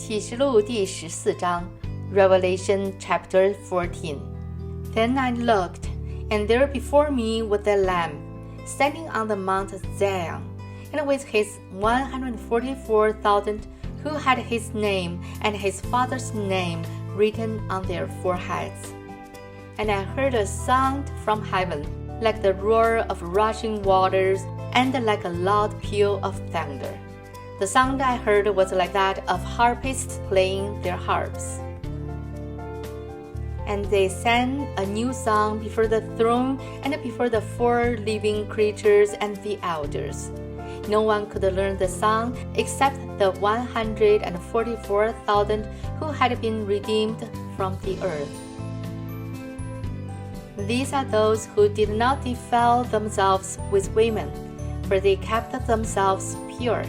启示录第14章 Revelation chapter 14. Then I looked, and there before me was the Lamb, standing on the Mount Zion, and with his 144,000 who had his name and his father's name written on their foreheads. And I heard a sound from heaven, like the roar of rushing waters, and like a loud peal of thunder. The sound I heard was like that of harpists playing their harps. And they sang a new song before the throne and before the four living creatures and the elders. No one could learn the song except the 144,000 who had been redeemed from the earth. These are those who did not defile themselves with women, for they kept themselves pure.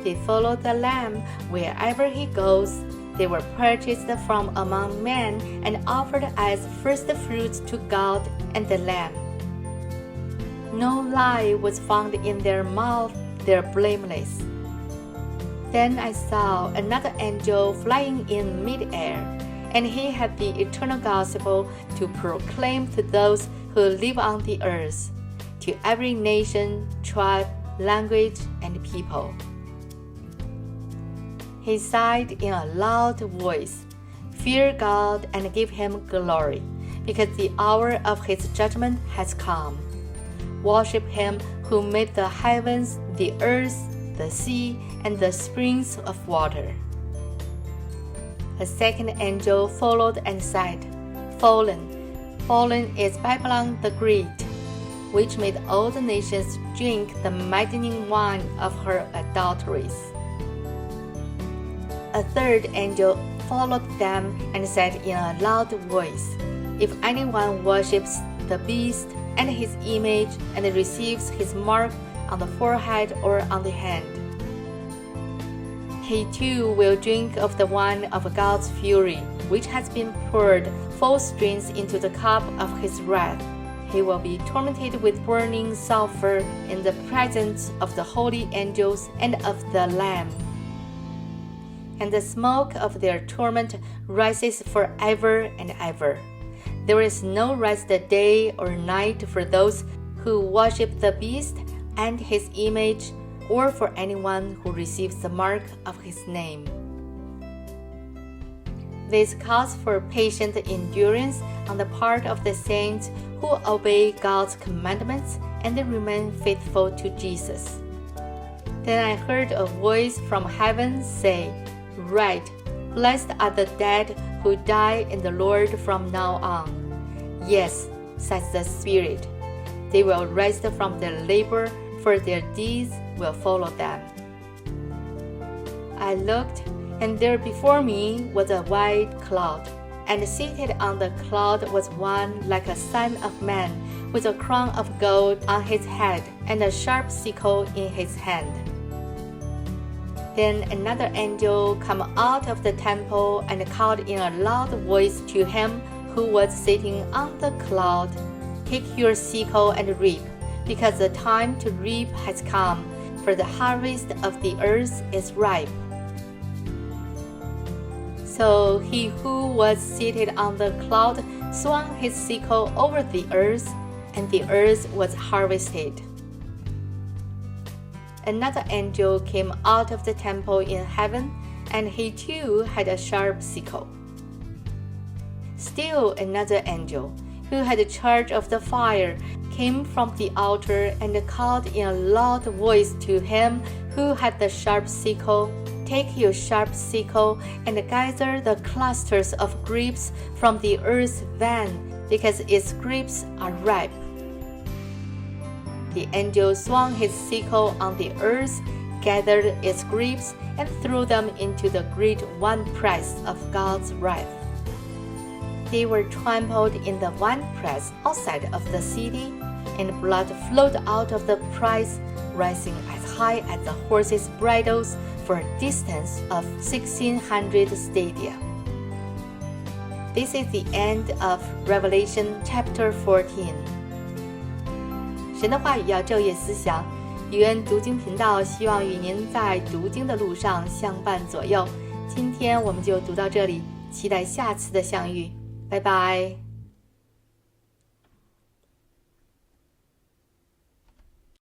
They followed the Lamb wherever he goes. They were purchased from among men and offered as first fruits to God and the Lamb. No lie was found in their mouth, they are blameless. Then I saw another angel flying in mid-air, and he had the eternal gospel to proclaim to those who live on the earth, to every nation, tribe, language, and people. He sighed in a loud voice, "Fear God and give him glory, because the hour of his judgment has come. Worship him who made the heavens, the earth, the sea, and the springs of water." A second angel followed and said, "Fallen, fallen is Babylon the Great, which made all the nations drink the maddening wine of her adulteries." A third angel followed them and said in a loud voice, "If anyone worships the beast and his image and receives his mark on the forehead or on the hand, he too will drink of the wine of God's fury, which has been poured full strength into the cup of his wrath. He will be tormented with burning sulfur in the presence of the holy angels and of the Lamb. And the smoke of their torment rises forever and ever. There is no rest day or night for those who worship the beast and his image, or for anyone who receives the mark of his name." This calls for patient endurance on the part of the saints who obey God's commandments and remain faithful to Jesus. Then I heard a voice from heaven say, "Write, blessed are the dead who die in the Lord from now on. Yes, says the Spirit, they will rest from their labor, for their deeds will follow them." I looked, and there before me was a white cloud, and seated on the cloud was one like a son of man, with a crown of gold on his head and a sharp sickle in his hand. Then another angel came out of the temple and called in a loud voice to him who was sitting on the cloud, "Take your sickle and reap, because the time to reap has come, for the harvest of the earth is ripe." So he who was seated on the cloud swung his sickle over the earth, and the earth was harvested. Another angel came out of the temple in heaven, and he too had a sharp sickle. Still another angel, who had charge of the fire, came from the altar and called in a loud voice to him who had the sharp sickle, "Take your sharp sickle and gather the clusters of grapes from the earth's vine, because its grapes are ripe." The angel swung his sickle on the earth, gathered its grapes, and threw them into the great winepress of God's wrath. They were trampled in the winepress outside of the city, and blood flowed out of the press, rising as high as the horses' bridles for a distance of 1,600 stadia. This is the end of Revelation chapter 14. 神的话语要昼夜思想，语言读经频道希望与您在读经的路上相伴左右。今天我们就读到这里，期待下次的相遇，拜拜。